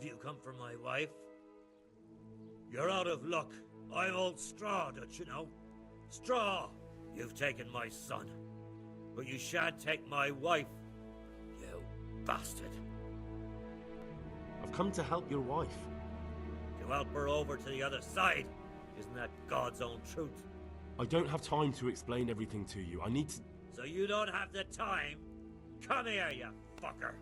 Have you come for my wife? You're out of luck. I'm old Straw, don't you know? Straw! You've taken my son. But you shan't take my wife, you bastard. I've come to help your wife. To help her over to the other side. Isn't that God's own truth? I don't have time to explain everything to you. I need to... So you don't have the time? Come here, you fucker.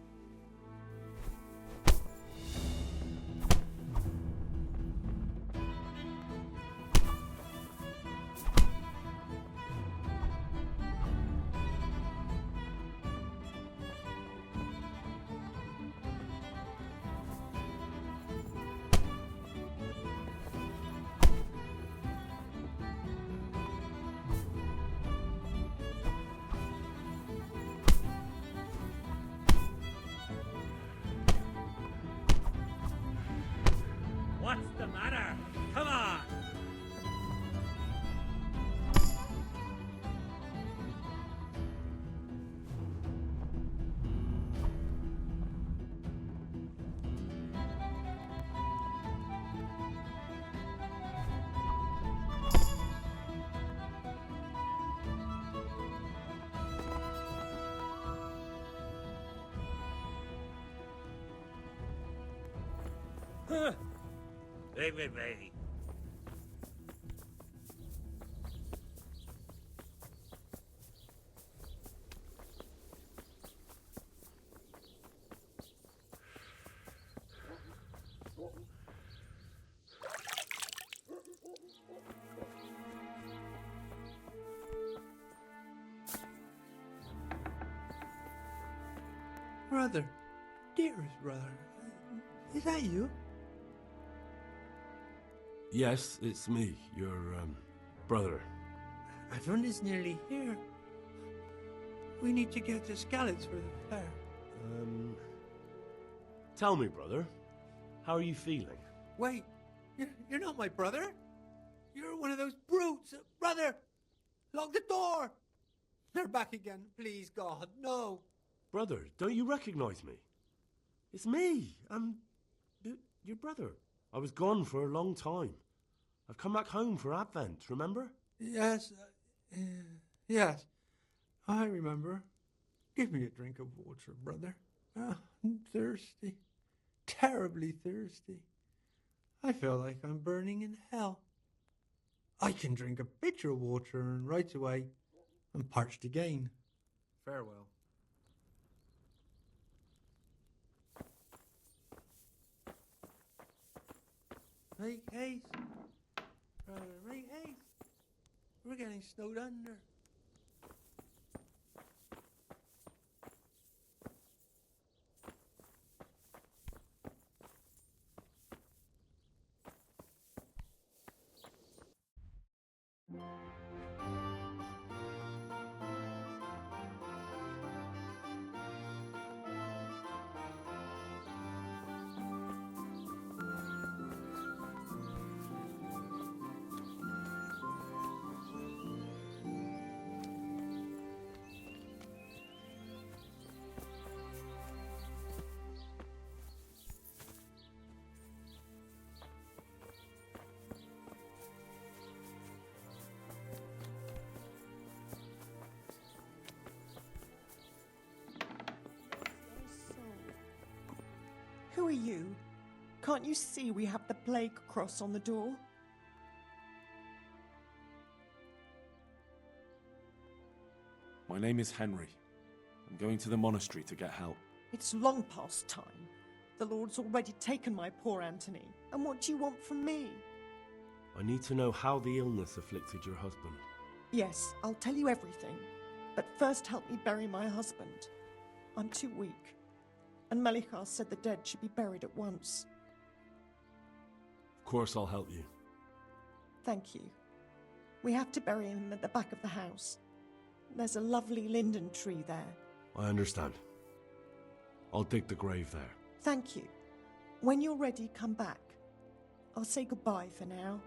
What's the matter? Come on! Leave me be. Brother, dearest brother, is that you? Yes, it's me, your, brother. Everyone is nearly here. We need to get the scallops for the fair. Tell me, brother, how are you feeling? Wait, you're not my brother? You're one of those brutes! Brother! Lock the door! They're back again, please, God, no! Brother, don't you recognize me? It's me, your brother. I was gone for a long time. I've come back home for Advent, remember? Yes, yes, I remember. Give me a drink of water, brother. I'm thirsty, terribly thirsty. I feel like I'm burning in hell. I can drink a pitcher of water and right away I'm parched again. Farewell. Make haste, brother, make haste. We're getting snowed under. Who are you? Can't you see we have the plague cross on the door? My name is Henry. I'm going to the monastery to get help. It's long past time. The Lord's already taken my poor Anthony. And what do you want from me? I need to know how the illness afflicted your husband. Yes, I'll tell you everything. But first help me bury my husband. I'm too weak. And Melichar said the dead should be buried at once. Of course I'll help you. Thank you. We have to bury him at the back of the house. There's a lovely linden tree there. I understand. I'll dig the grave there. Thank you. When you're ready, come back. I'll say goodbye for now.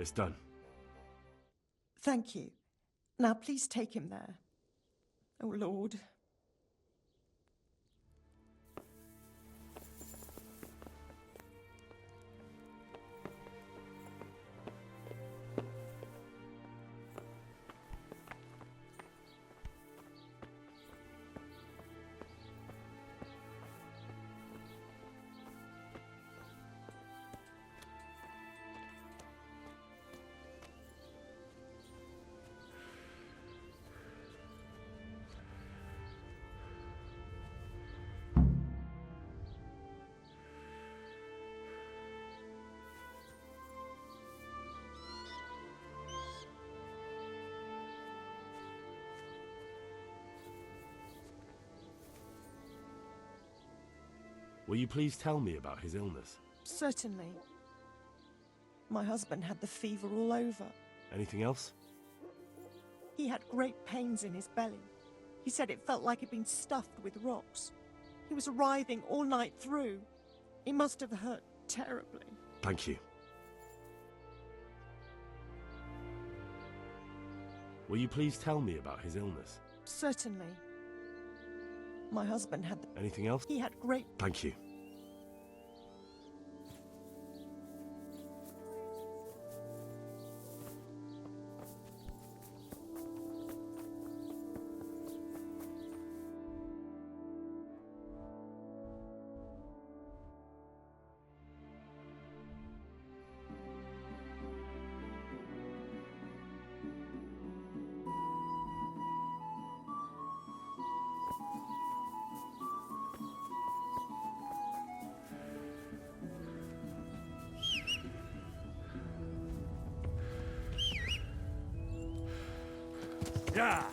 It's done. Thank you. Now please take him there. Oh, Lord. Will you please tell me about his illness? Certainly. My husband had the fever all over. Anything else? He had great pains in his belly. He said it felt like he'd been stuffed with rocks. He was writhing all night through. It must have hurt terribly. Thank you. Will you please tell me about his illness? Certainly. My husband had the... Anything else? He had great... Thank you. Yeah.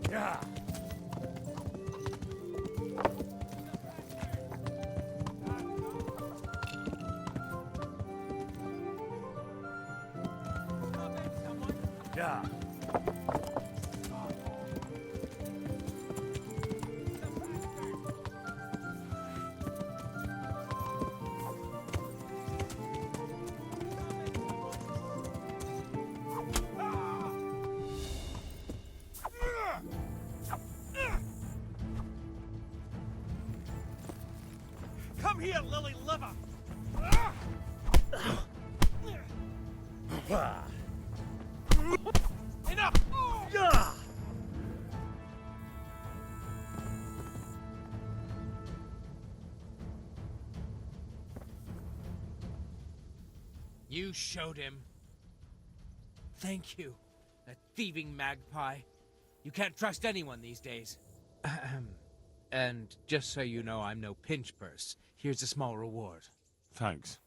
Yeah. Yeah. Come here, lily liver! Enough! You showed him. Thank you, that thieving magpie. You can't trust anyone these days. And just so you know, I'm no pinch purse. Here's a small reward. Thanks.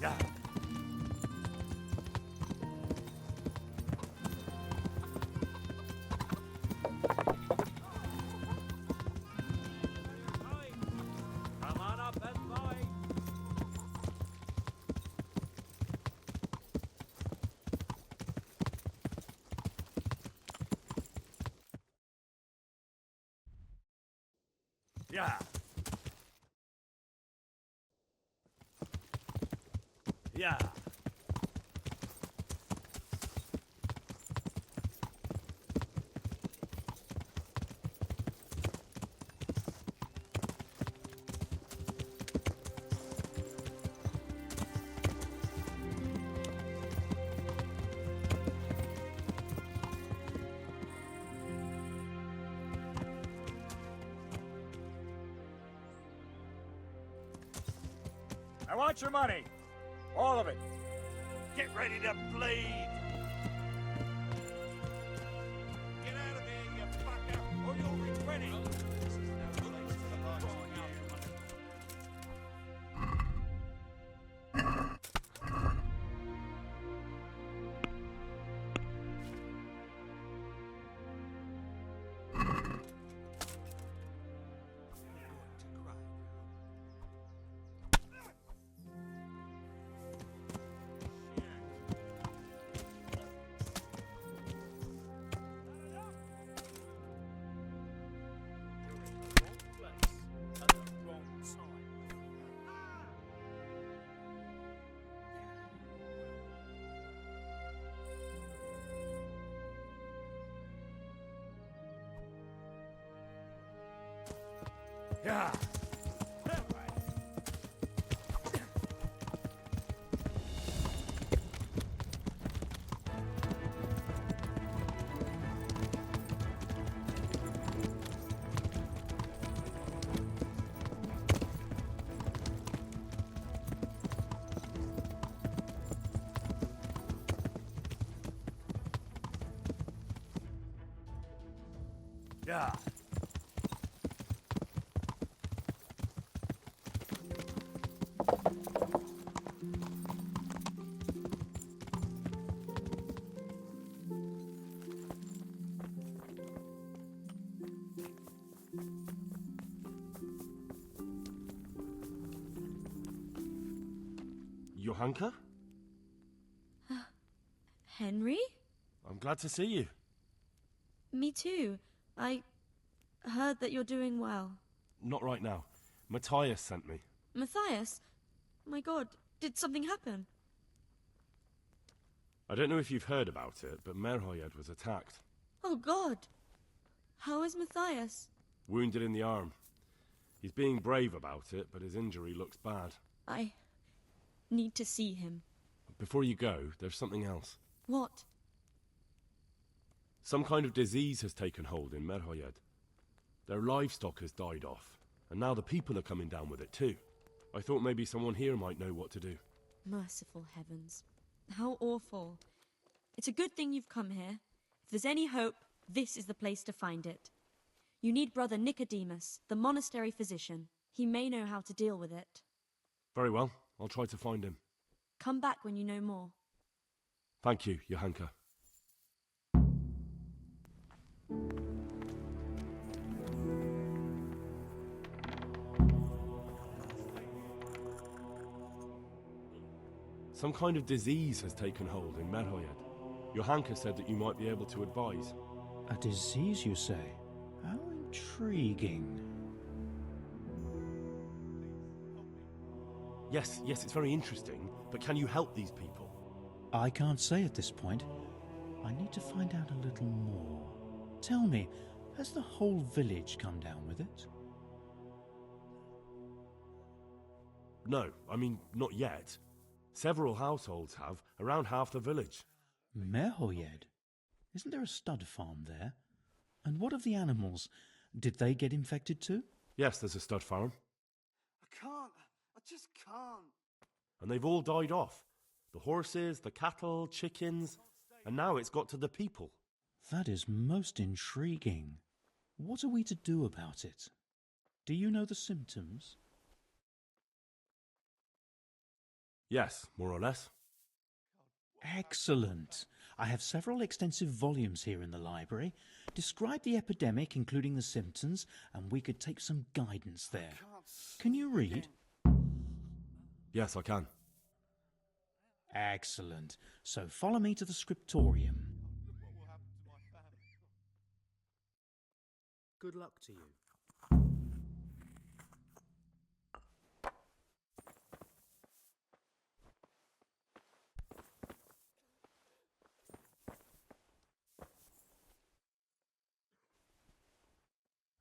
Yeah. Come on up and boy. Yeah. Yeah. want your money. All of it. Get ready to bleed! Get out of here, you fucker, or you'll regret it! This is no place to lie to you. Yeah. Yeah. Johanka? Henry? I'm glad to see you. Me too. I heard that you're doing well. Not right now. Matthias sent me. Matthias? My God, did something happen? I don't know if you've heard about it, but Merhojed was attacked. Oh God! How is Matthias? Wounded in the arm. He's being brave about it, but his injury looks bad. I need to see him. Before you go, there's something else. What? Some kind of disease has taken hold in Merhojed. Their livestock has died off, and now the people are coming down with it too. I thought maybe someone here might know what to do. Merciful heavens. How awful. It's a good thing you've come here. If there's any hope, this is the place to find it. You need Brother Nicodemus, the monastery physician. He may know how to deal with it. Very well, I'll try to find him. Come back when you know more. Thank you, Johanka. Some kind of disease has taken hold in Merhojed. Johanka said that you might be able to advise. A disease, you say? How intriguing. Yes, it's very interesting, but can you help these people? I can't say at this point. I need to find out a little more. Tell me, has the whole village come down with it? No, I mean, not yet. Several households have, around half the village. Merhojed? Isn't there a stud farm there? And what of the animals? Did they get infected too? Yes, there's a stud farm. I can't. I just can't. And they've all died off. The horses, the cattle, chickens, and now it's got to the people. That is most intriguing. What are we to do about it? Do you know the symptoms? Yes, more or less. Excellent. I have several extensive volumes here in the library. Describe the epidemic, including the symptoms, and we could take some guidance there. Can you read? Yes, I can. Excellent. So follow me to the scriptorium. Good luck to you.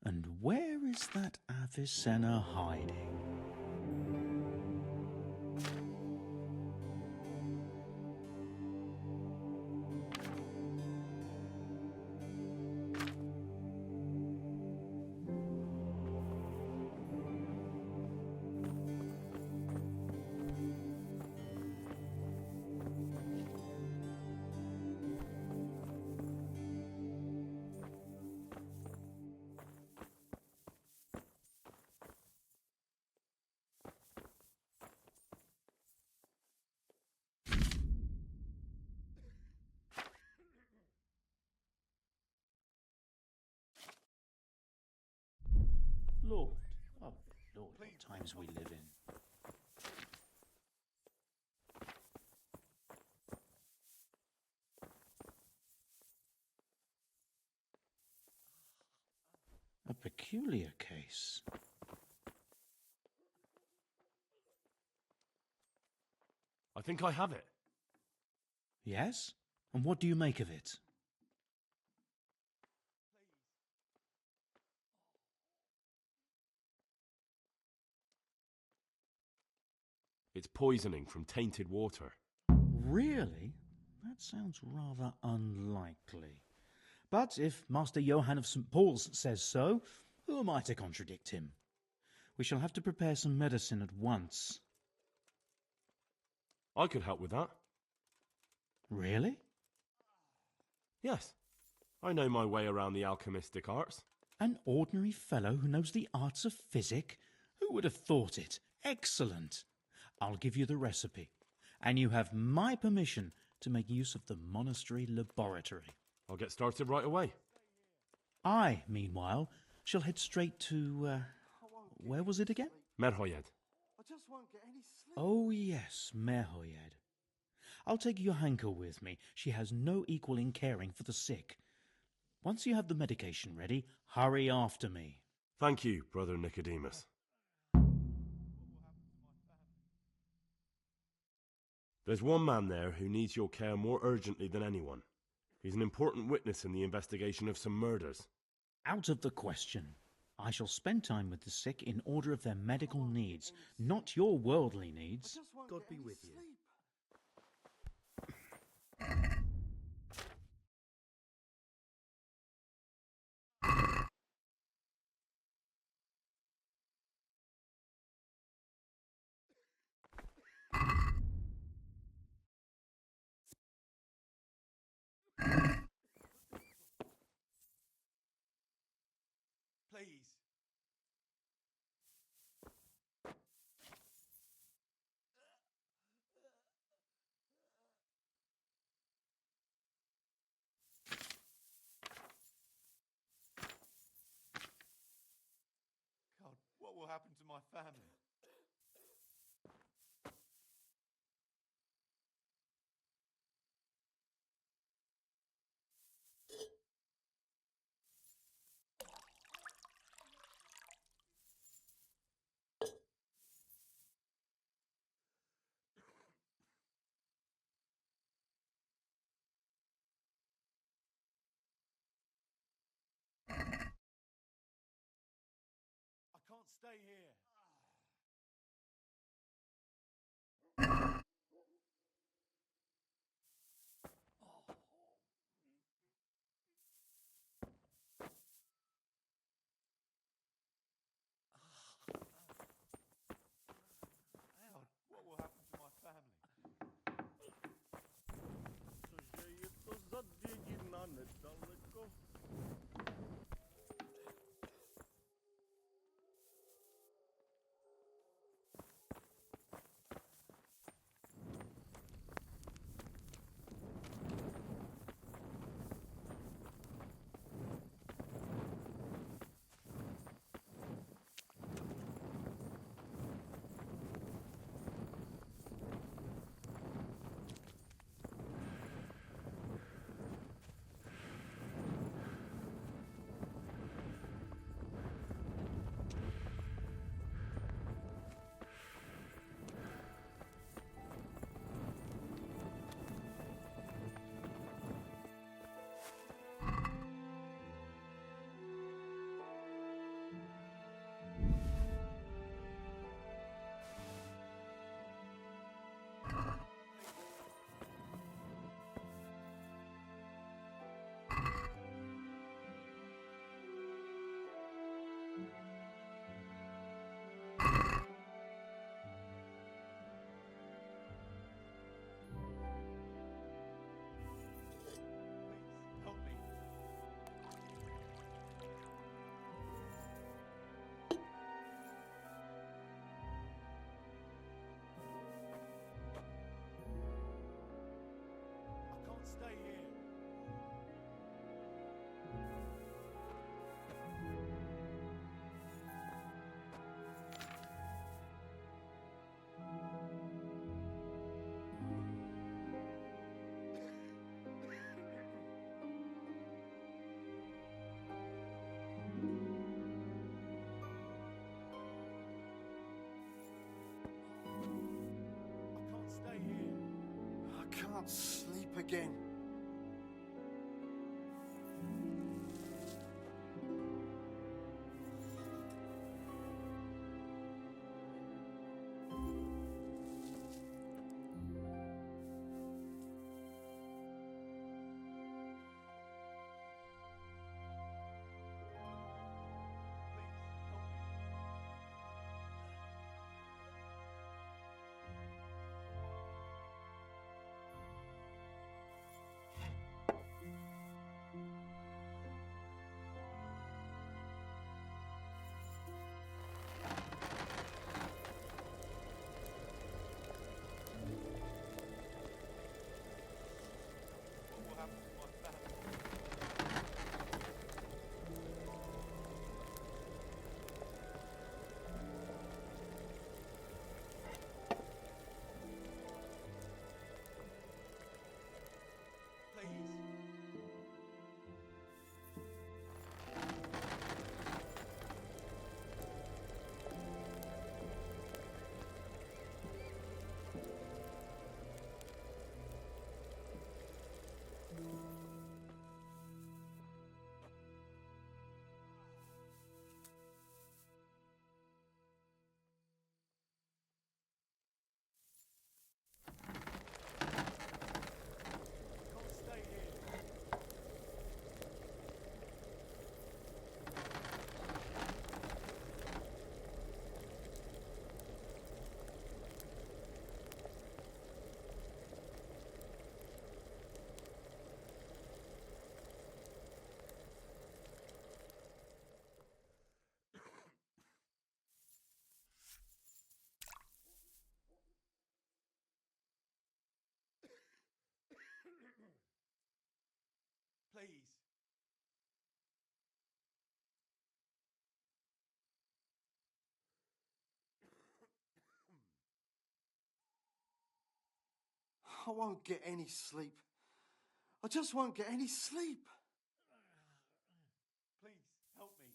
And where is that Avicenna hiding? times we live in. A peculiar case. I think I have it. Yes? And what do you make of it? It's poisoning from tainted water. Really? That sounds rather unlikely. But if Master Johann of St. Paul's says so, who am I to contradict him? We shall have to prepare some medicine at once. I could help with that. Really? Yes. I know my way around the alchemistic arts. An ordinary fellow who knows the arts of physic? Who would have thought it? Excellent. I'll give you the recipe, and you have my permission to make use of the monastery laboratory. I'll get started right away. I, meanwhile, shall head straight to, where was it again? Merhojed. Oh yes, Merhojed. I'll take Johanka with me. She has no equal in caring for the sick. Once you have the medication ready, hurry after me. Thank you, Brother Nicodemus. There's one man there who needs your care more urgently than anyone. He's an important witness in the investigation of some murders. Out of the question. I shall spend time with the sick in order of their medical needs, not your worldly needs. God be with you. Please. God, what will happen to my family? I can't stay here. God, what will happen to my family? Help me. I can't stay here. can't sleep again. Please. I won't get any sleep. I just won't get any sleep. Please, help me.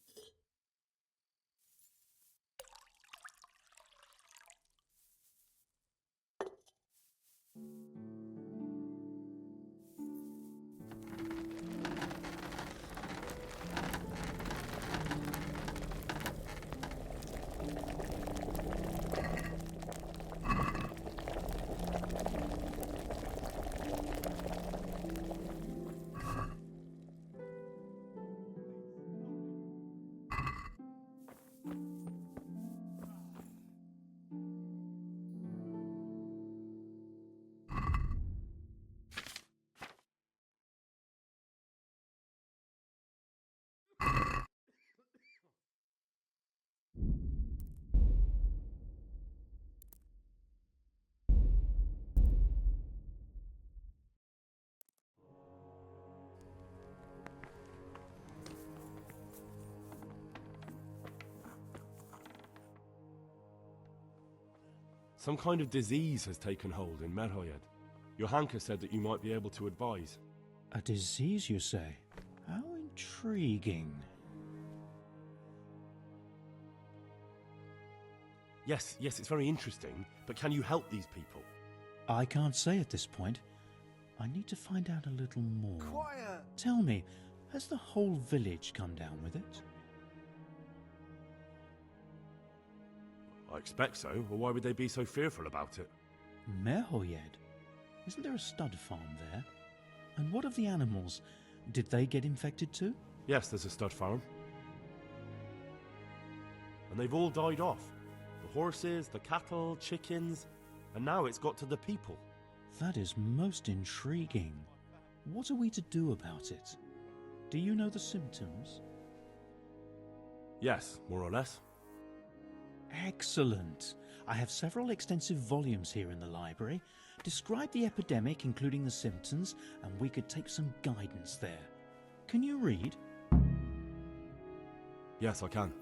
Some kind of disease has taken hold in Merhojed. Johanka said that you might be able to advise. A disease, you say? How intriguing. Yes, it's very interesting, but can you help these people? I can't say at this point. I need to find out a little more. Quiet! Tell me, has the whole village come down with it? I expect so, or why would they be so fearful about it? Merhojed? Isn't there a stud farm there? And what of the animals? Did they get infected too? Yes, there's a stud farm. And they've all died off. The horses, the cattle, chickens, and now it's got to the people. That is most intriguing. What are we to do about it? Do you know the symptoms? Yes, more or less. Excellent. I have several extensive volumes here in the library. Describe the epidemic, including the symptoms, and we could take some guidance there. Can you read? Yes, I can.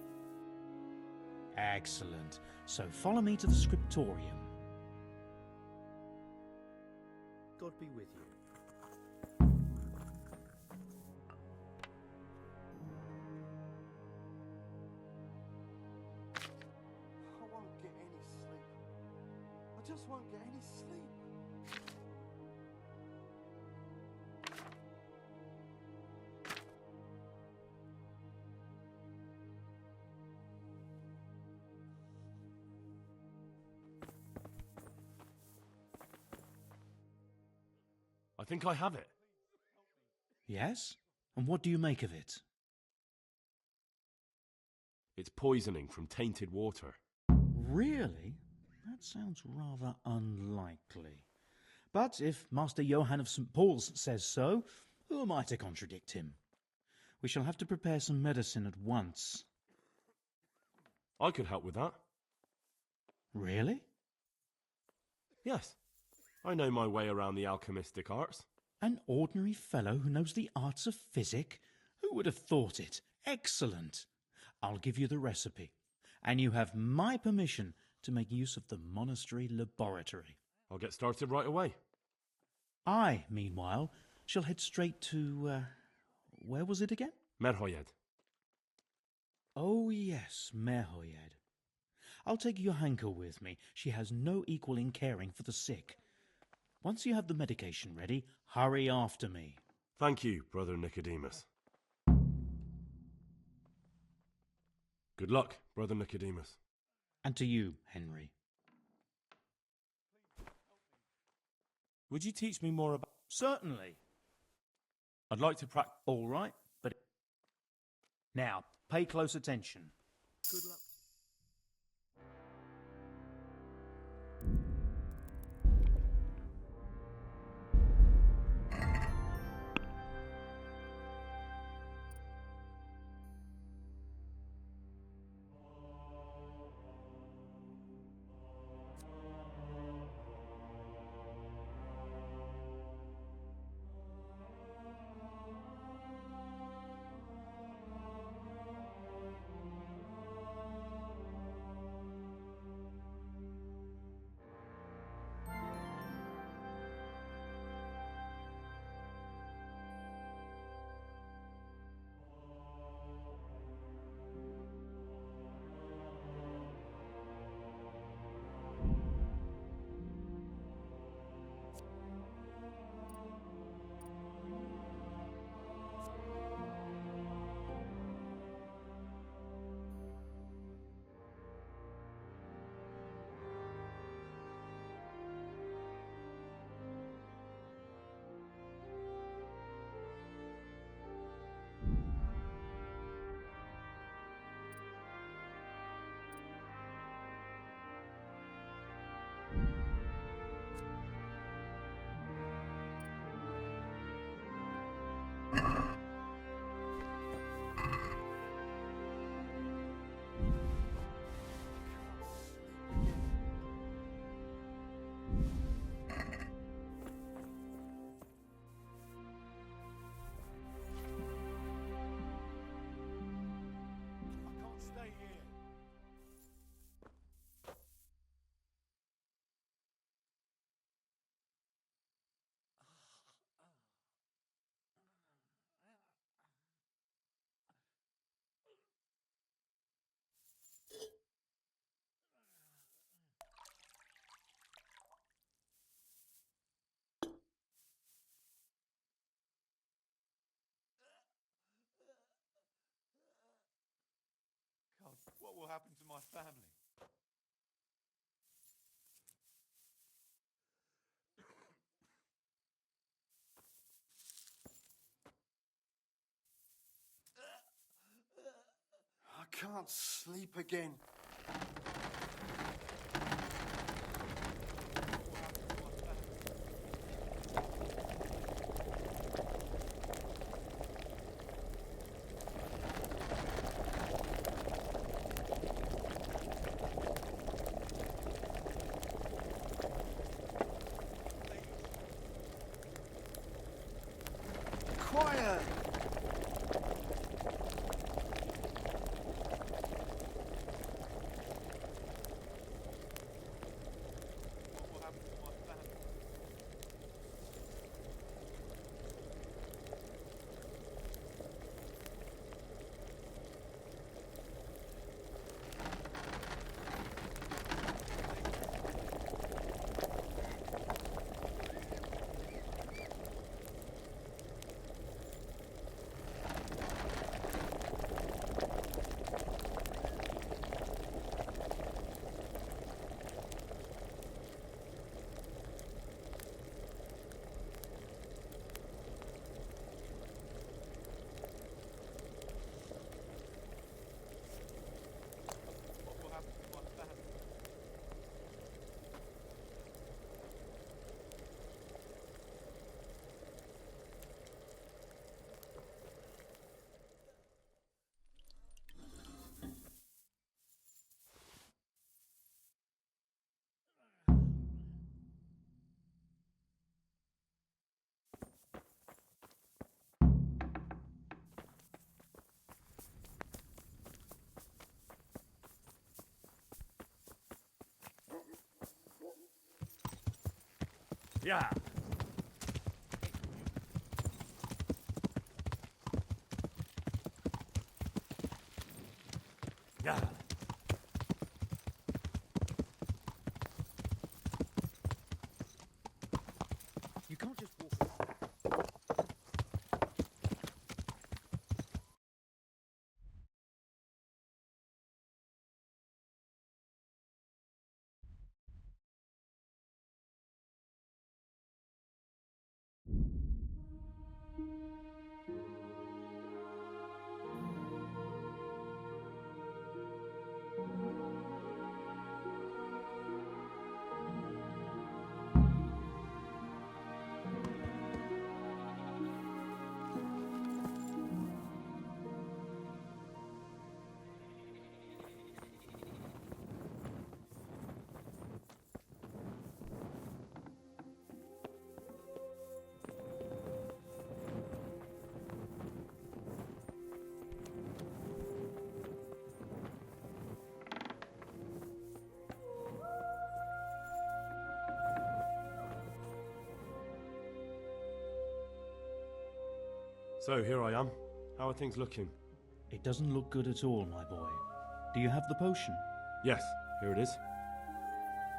Excellent. So follow me to the scriptorium. God be with you. I won't get any sleep. I just won't get any sleep. I think I have it. Yes? And what do you make of it? It's poisoning from tainted water. Really? That sounds rather unlikely. But if Master Johann of St. Paul's says so, who am I to contradict him? We shall have to prepare some medicine at once. I could help with that. Really? Yes. I know my way around the alchemistic arts. An ordinary fellow who knows the arts of physic? Who would have thought it? Excellent. I'll give you the recipe, and you have my permission to make use of the monastery laboratory. I'll get started right away. I, meanwhile, shall head straight to, where was it again? Merhojed. Oh, yes, Merhojed. I'll take Johanka with me. She has no equal in caring for the sick. Once you have the medication ready, hurry after me. Thank you, Brother Nicodemus. Good luck, Brother Nicodemus. And to you, Henry. Would you teach me more about... Certainly. I'd like to practice... All right, but... Now, pay close attention. Good luck. God, what will happen to my family? I can't sleep again. Quiet! What will happen to my family? Yeah. Yeah. You can't just walk. So here I am. How are things looking? It doesn't look good at all, my boy. Do you have the potion? Yes, here it is.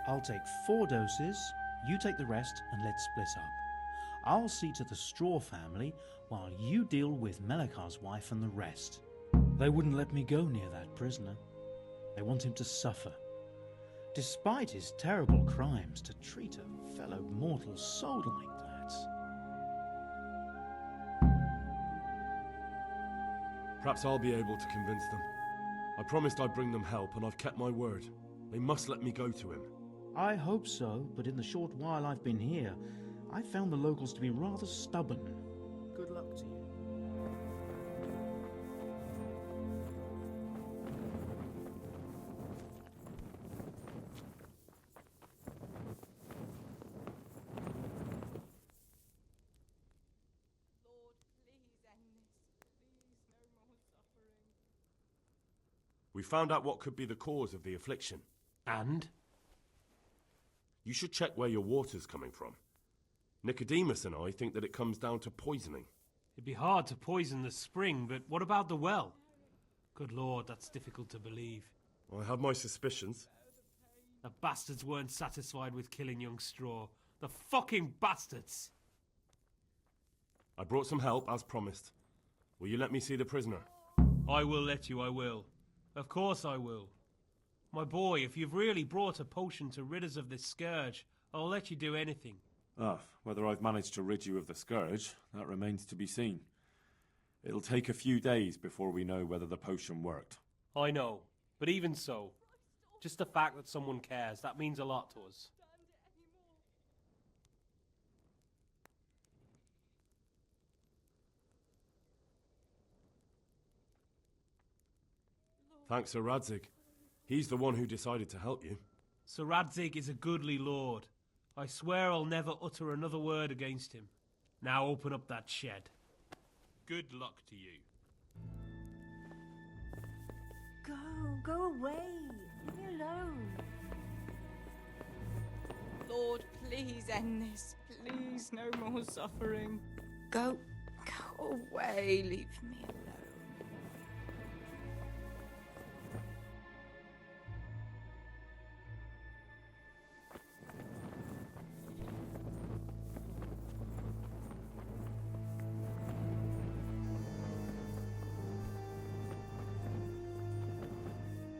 I'll take 4 doses, you take the rest, and let's split up. I'll see to the Straw family while you deal with Melikar's wife and the rest. They wouldn't let me go near that prisoner. They want him to suffer. Despite his terrible crimes, to treat a fellow mortal soul like that. Perhaps I'll be able to convince them. I promised I'd bring them help, and I've kept my word. They must let me go to him. I hope so, but in the short while I've been here, I've found the locals to be rather stubborn. Good luck to you. We found out what could be the cause of the affliction. And? You should check where your water's coming from. Nicodemus and I think that it comes down to poisoning. It'd be hard to poison the spring, but what about the well? Good Lord, that's difficult to believe. I have my suspicions. The bastards weren't satisfied with killing young Straw. The fucking bastards! I brought some help, as promised. Will you let me see the prisoner? I will let you, I will. Of course I will. My boy, if you've really brought a potion to rid us of this scourge, I'll let you do anything. Ah, whether I've managed to rid you of the scourge, that remains to be seen. It'll take a few days before we know whether the potion worked. I know, but even so, just the fact that someone cares, that means a lot to us. Thanks, Sir Radzig. He's the one who decided to help you. Sir Radzig is a goodly lord. I swear I'll never utter another word against him. Now open up that shed. Good luck to you. Go away. Leave me alone. Lord, please end this. Please, no more suffering. Go. Go away, leave me alone.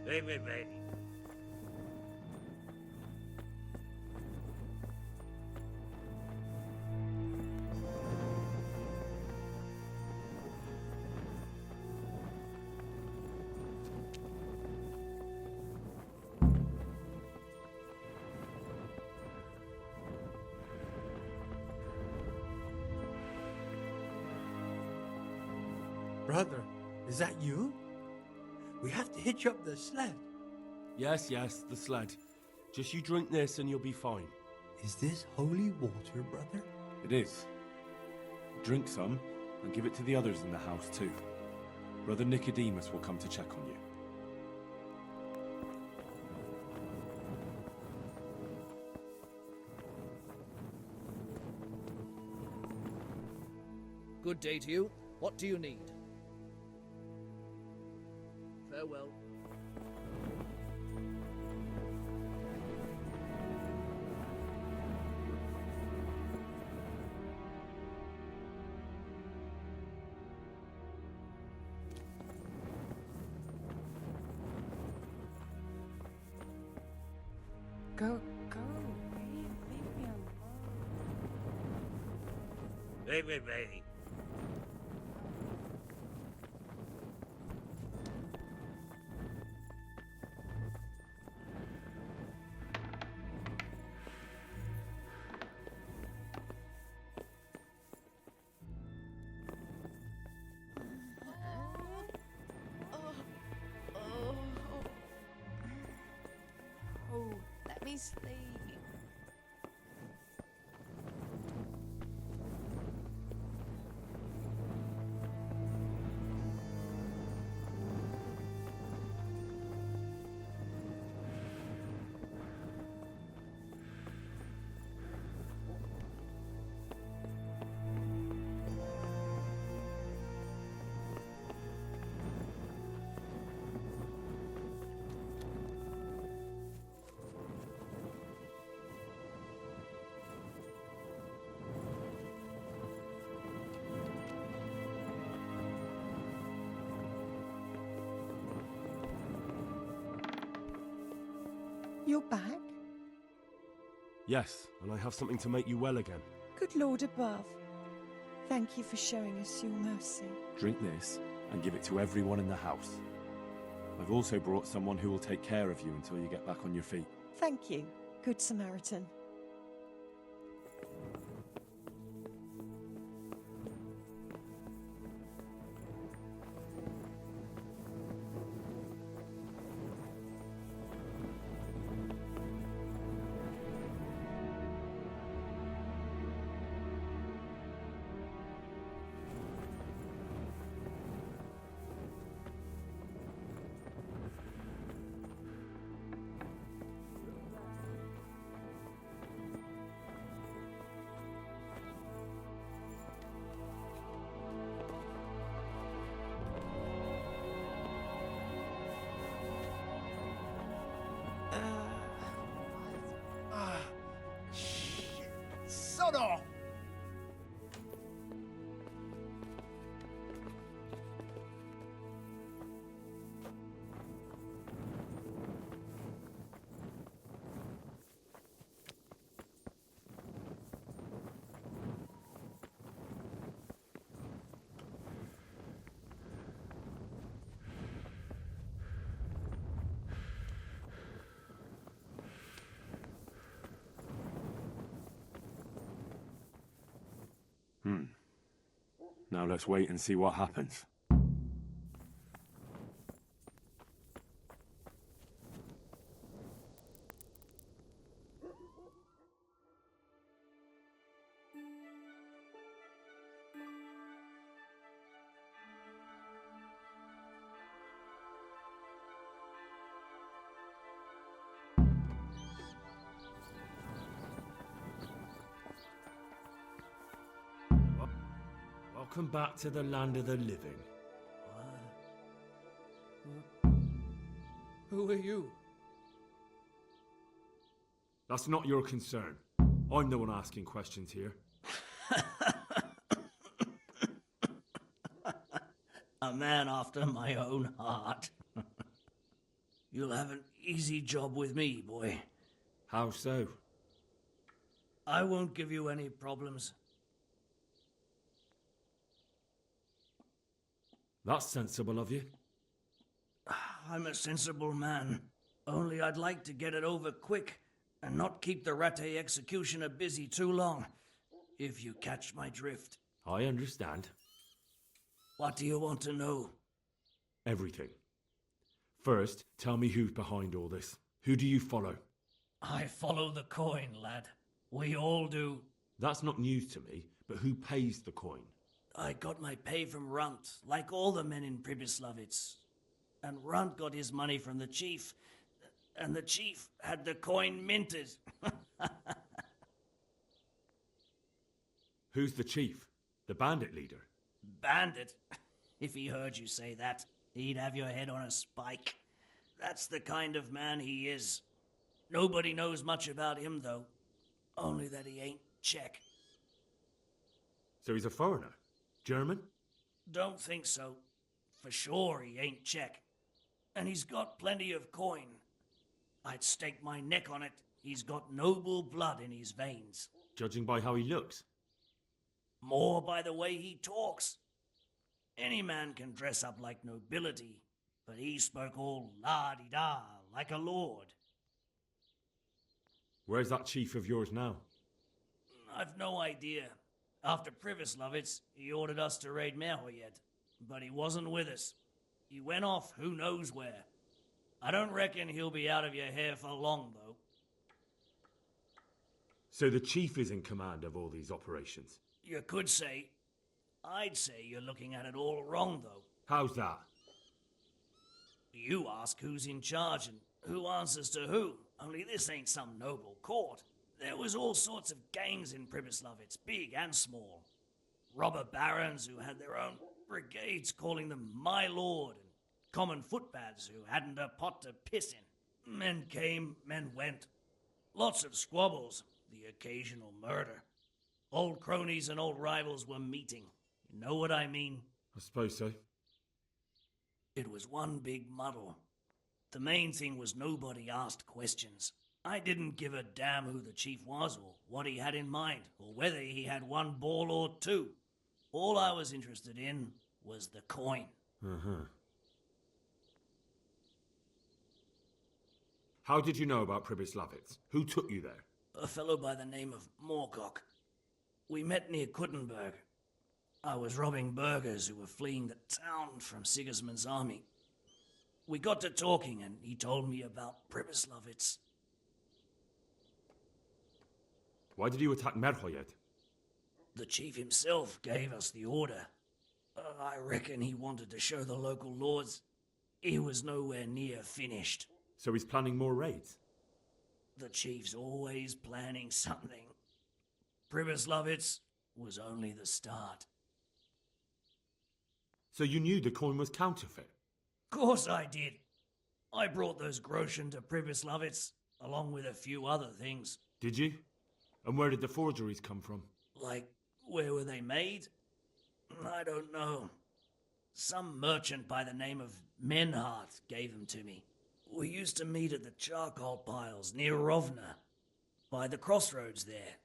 Leave me, baby. Brother, is that you? We have to hitch up the sled. Yes, the sled. Just you drink this and you'll be fine. Is this holy water, brother? It is. Drink some, and give it to the others in the house too. Brother Nicodemus will come to check on you. Good day to you. What do you need? Farewell. Go. Leave me alone. Leave me be. Oh, let me sleep. You're back? Yes, and I have something to make you well again. Good Lord above. Thank you for showing us your mercy. Drink this and give it to everyone in the house. I've also brought someone who will take care of you until you get back on your feet. Thank you, Good Samaritan. Sod off! Now let's wait and see what happens. Welcome back to the land of the living. Who are you? That's not your concern. I'm the one asking questions here. A man after my own heart. You'll have an easy job with me, boy. How so? I won't give you any problems. That's sensible of you. I'm a sensible man. Only I'd like to get it over quick and not keep the Rattay executioner busy too long, if you catch my drift. I understand. What do you want to know? Everything. First, tell me who's behind all this. Who do you follow? I follow the coin, lad. We all do. That's not news to me, but who pays the coin? I got my pay from Runt, like all the men in Pribyslavitz. And Runt got his money from the chief, and the chief had the coin minted. Who's the chief? The bandit leader? Bandit? If he heard you say that, he'd have your head on a spike. That's the kind of man he is. Nobody knows much about him, though. Only that he ain't Czech. So he's a foreigner? German? Don't think so. For sure he ain't Czech. And he's got plenty of coin. I'd stake my neck on it. He's got noble blood in his veins. Judging by how he looks? More by the way he talks. Any man can dress up like nobility, but he spoke all la-di-da, like a lord. Where's that chief of yours now? I've no idea. After Privislavitz, he ordered us to raid Merhojed, but he wasn't with us. He went off who knows where. I don't reckon he'll be out of your hair for long, though. So the chief is in command of all these operations? You could say. I'd say you're looking at it all wrong, though. How's that? You ask who's in charge and who answers to who. Only this ain't some noble court. There was all sorts of gangs in Privislavitz, big and small. Robber barons who had their own brigades calling them my lord, and common footpads who hadn't a pot to piss in. Men came, men went. Lots of squabbles, the occasional murder. Old cronies and old rivals were meeting. You know what I mean? I suppose so. It was one big muddle. The main thing was nobody asked questions. I didn't give a damn who the chief was or what he had in mind or whether he had one ball or two. All I was interested in was the coin. Uh-huh. How did you know about Privislavitz? Who took you there? A fellow by the name of Moorcock. We met near Kuttenberg. I was robbing burghers who were fleeing the town from Sigismund's army. We got to talking and he told me about Privislavitz. Why did you attack Merhojed? The chief himself gave us the order. I reckon he wanted to show the local lords he was nowhere near finished. So he's planning more raids? The chief's always planning something. Privislavitz was only the start. So you knew the coin was counterfeit? Course I did. I brought those groschen to Privislavitz, along with a few other things. Did you? And where did the forgeries come from? Like, where were they made? I don't know. Some merchant by the name of Menhart gave them to me. We used to meet at the charcoal piles near Rovna, by the crossroads there.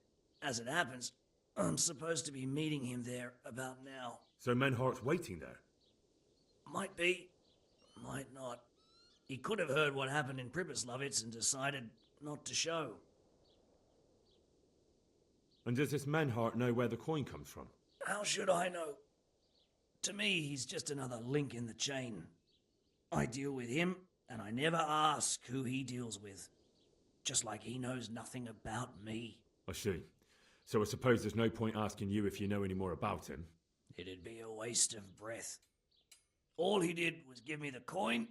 As it happens, I'm supposed to be meeting him there about now. So Menhart's waiting there? Might be, might not. He could have heard what happened in Privislavitz and decided not to show. And does this Menhart know where the coin comes from? How should I know? To me, he's just another link in the chain. I deal with him, and I never ask who he deals with. Just like he knows nothing about me. I see. So I suppose there's no point asking you if you know any more about him. It'd be a waste of breath. All he did was give me the coin,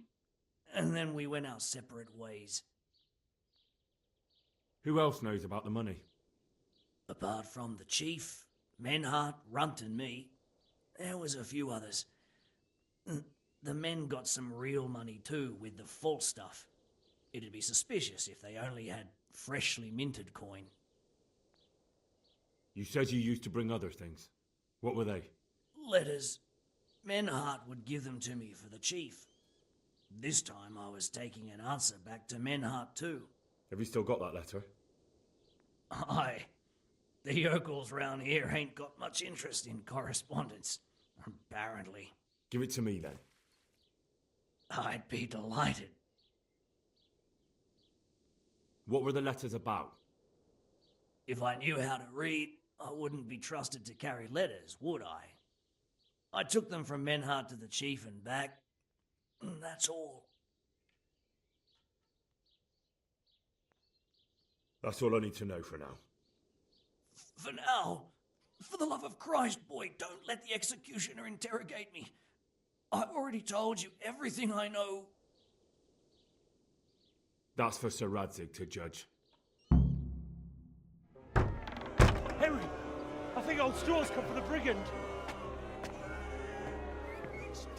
and then we went our separate ways. Who else knows about the money? Apart from the chief, Menhart, Runt and me, there was a few others. The men got some real money too, with the false stuff. It'd be suspicious if they only had freshly minted coin. You said you used to bring other things. What were they? Letters. Menhart would give them to me for the chief. This time I was taking an answer back to Menhart too. Have you still got that letter? Aye. The yokels round here ain't got much interest in correspondence, apparently. Give it to me then. I'd be delighted. What were the letters about? If I knew how to read, I wouldn't be trusted to carry letters, would I? I took them from Menhart to the chief and back. That's all. That's all I need to know for now. For now, for the love of Christ, boy, don't let the executioner interrogate me. I've already told you everything I know. That's for Sir Radzig to judge. Henry, I think old Straw's come for the brigand.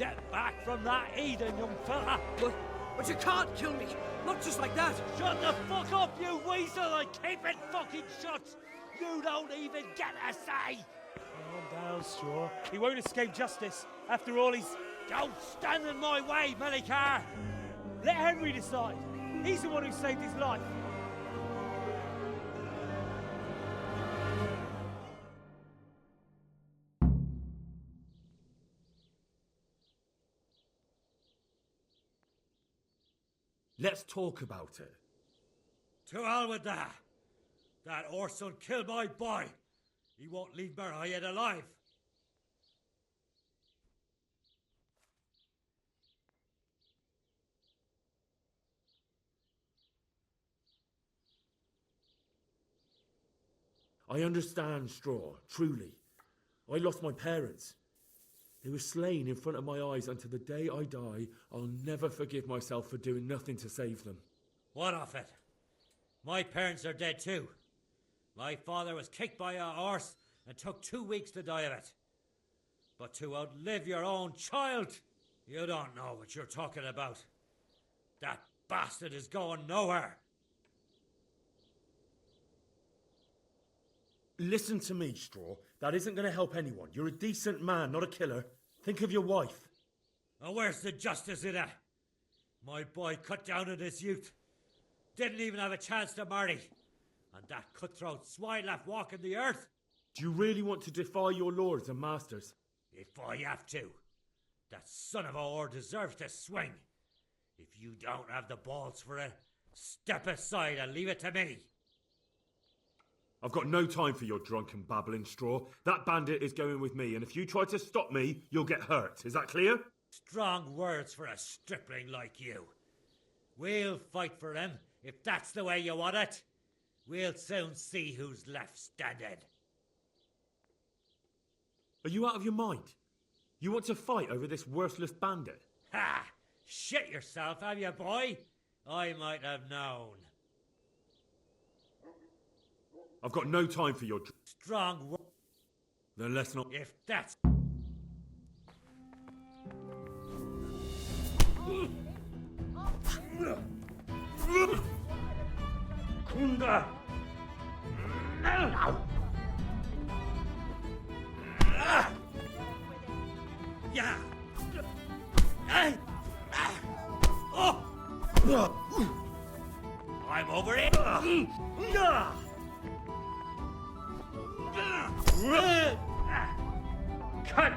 Get back from that Eden, young fella! But you can't kill me! Not just like that! Shut the fuck up, you weasel, and keep it fucking shut! You don't even get a say! Calm down, Straw. He won't escape justice. After all, he's... Don't stand in my way, Melikar! Let Henry decide. He's the one who saved his life. Let's talk about it. To hell with that! That Orson killed my boy! He won't leave Merhojed alive! I understand, Straw, truly. I lost my parents. They were slain in front of my eyes, and to the day I die, I'll never forgive myself for doing nothing to save them. What of it? My parents are dead too. My father was kicked by a horse and took 2 weeks to die of it. But to outlive your own child, you don't know what you're talking about. That bastard is going nowhere. Listen to me, Straw. That isn't going to help anyone. You're a decent man, not a killer. Think of your wife. Now where's the justice in that? My boy cut down in his youth. Didn't even have a chance to marry. And that cutthroat swine left walking the earth. Do you really want to defy your lords and masters? If I have to. That son of a whore deserves to swing. If you don't have the balls for it, step aside and leave it to me. I've got no time for your drunken babbling, Straw. That bandit is going with me, and if you try to stop me, you'll get hurt. Is that clear? Strong words for a stripling like you. We'll fight for him, if that's the way you want it. We'll soon see who's left standing. Are you out of your mind? You want to fight over this worthless bandit? Ha! Shit yourself, have you, boy? I might have known. I've got no time for your... Strong words. Then let's not... If that's... Kunda! Yeah! I'm over it! Cut!